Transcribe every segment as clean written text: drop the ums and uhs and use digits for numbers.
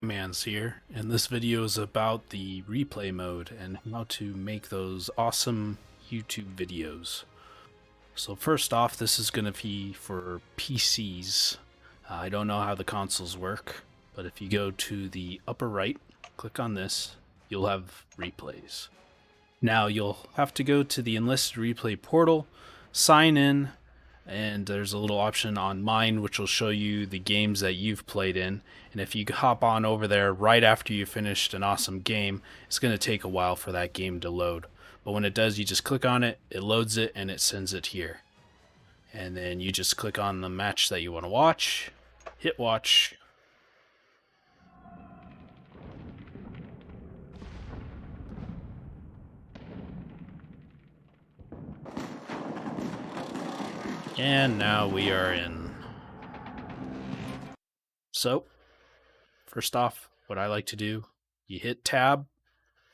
Mans here, and this video is about the replay mode and how to make those awesome YouTube videos. So first off, this is going to be for PCs. I don't know how the consoles work, but if you go to the upper right, click on this, you'll have replays. Now you'll have to go to the Enlisted replay portal, sign in, and there's a little option on mine which will show you the games that you've played in. And if you hop on over there right after you finished an awesome game, it's going to take a while for that game to load. But when it does, you just click on it, it loads it, and it sends it here. And then you just click on the match that you want to watch, hit watch. And now we are in. So, first off, what I like to do, you hit tab,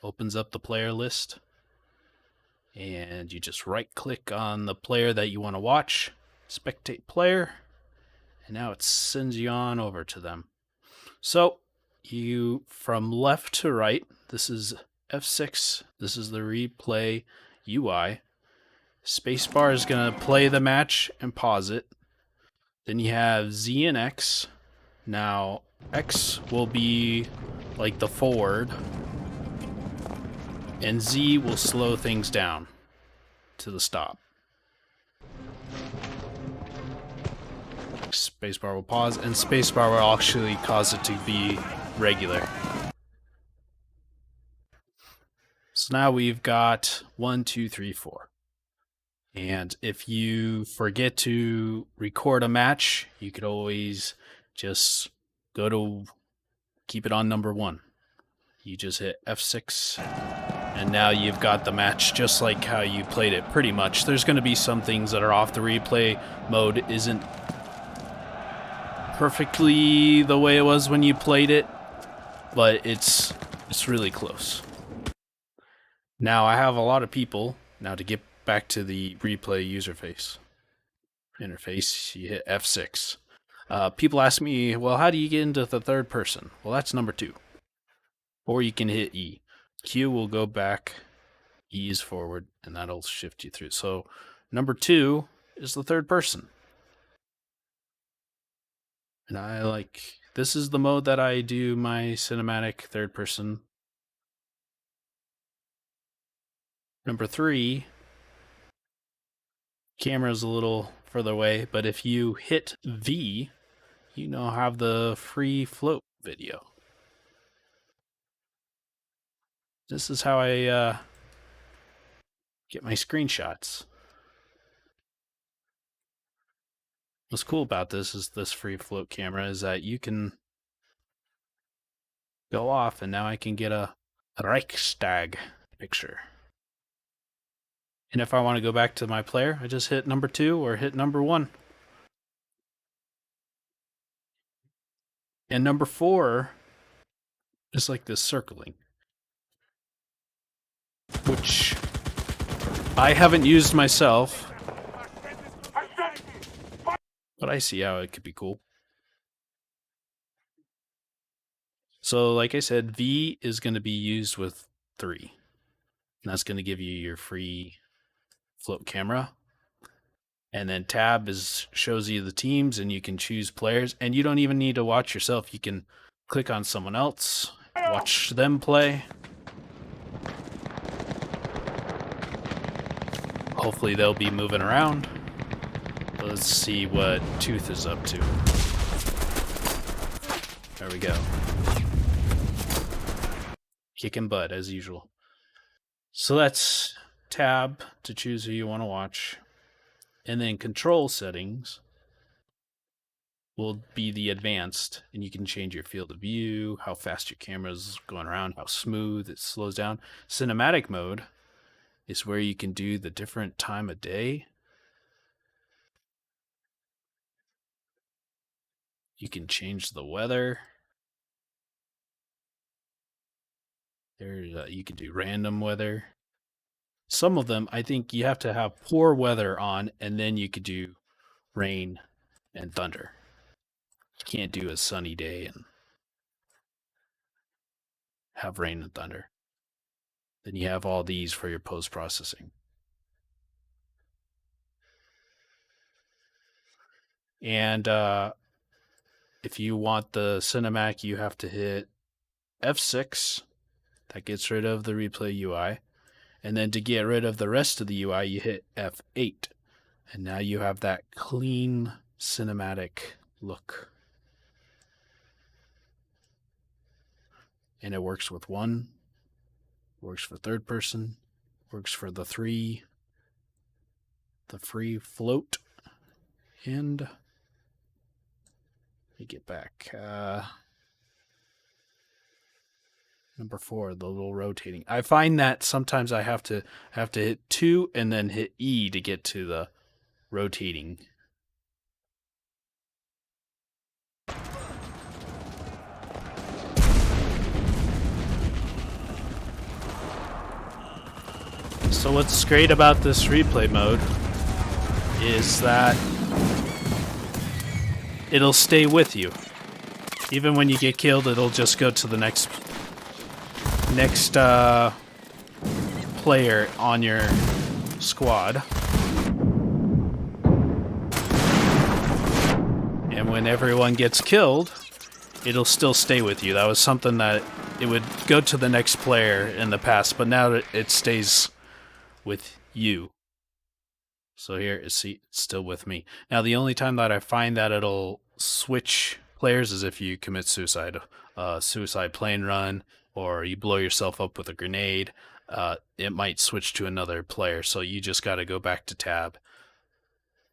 opens up the player list, and you just right click on the player that you want to watch, spectate player, and now it sends you on over to them. So, you from left to right, this is F6, this is the replay UI. Spacebar is going to play the match and pause it. Then you have Z and X. Now, X will be like the forward, and Z will slow things down to the stop. Spacebar will pause, and spacebar will actually cause it to be regular. So now we've got 1, 2, 3, 4. And if you forget to record a match, you could always just go to keep it on number 1. You just hit F6, and now you've got the match just like how you played it, pretty much. There's going to be some things that are off. The replay mode isn't perfectly the way it was when you played it, but it's really close. Now I have a lot of people. Now to get back to the replay interface, you hit F6. People ask me, well, how do you get into the third person? Well, that's number 2. Or you can hit E. Q will go back, E is forward, and that'll shift you through. So number 2 is the third person. And this is the mode that I do my cinematic third person. Number 3, camera's a little further away, but if you hit V, you now have the free float video. This is how I get my screenshots. What's cool about this free float camera is that you can go off, and now I can get a Reichstag picture. And if I want to go back to my player, I just hit number 2 or hit number 1. And number 4 is like this circling, which I haven't used myself, but I see how it could be cool. So like I said, V is going to be used with 3. And that's going to give you your free float camera. And then tab shows you the teams, and you can choose players. And you don't even need to watch yourself. You can click on someone else, watch them play. Hopefully they'll be moving around. Let's see what Tooth is up to. There we go. Kicking butt as usual. So that's tab to choose who you want to watch. And then control settings will be the advanced, and you can change your field of view, how fast your camera's going around, how smooth it slows down. Cinematic mode is where you can do the different time of day. You can change the weather. You can do random weather. Some of them, I think you have to have poor weather on, and then you could do rain and thunder. You can't do a sunny day. have rain and thunder. Then you have all these for your post-processing. And if you want the cinematic, you have to hit F6. That gets rid of the replay UI. And then to get rid of the rest of the UI, you hit F8. And now you have that clean cinematic look. And it works with 1, works for third person, works for the 3, the free float, and let me get back. Number 4, the little rotating. I find that sometimes I have to hit 2 and then hit E to get to the rotating. So what's great about this replay mode is that it'll stay with you. Even when you get killed, it'll just go to the next player on your squad. And when everyone gets killed, it'll still stay with you. That was something that it would go to the next player in the past, but now it stays with you. So here, see, it's still with me. Now, the only time that I find that it'll switch players is if you commit suicide. Suicide plane run, or you blow yourself up with a grenade. It might switch to another player, so you just got to go back to tab.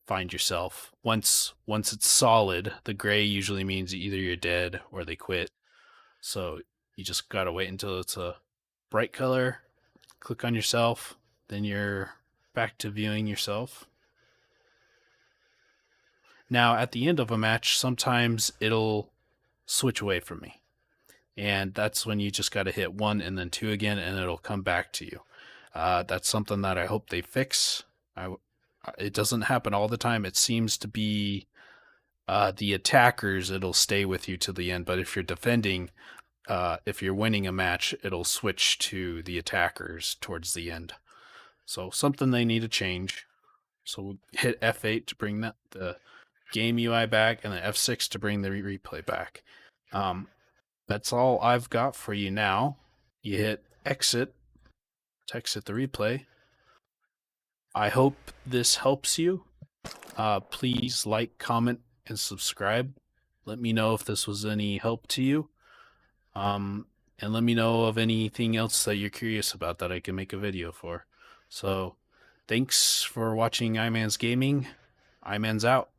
Find yourself. Once it's solid, the gray usually means either you're dead or they quit. So you just got to wait until it's a bright color, click on yourself, then you're back to viewing yourself. Now, at the end of a match, sometimes it'll switch away from me. And that's when you just got to hit 1 and then 2 again, and it'll come back to you. That's something that I hope they fix. It doesn't happen all the time. It seems to be the attackers, it'll stay with you to the end. But if you're defending, if you're winning a match, it'll switch to the attackers towards the end. So something they need to change. So we'll hit F8 to bring the game UI back, and then F6 to bring the replay back. That's all I've got for you now. You hit exit to exit the replay. I hope this helps you. Please like, comment, and subscribe. Let me know if this was any help to you. And let me know of anything else that you're curious about that I can make a video for. So, thanks for watching iMan's Gaming. iMan's out.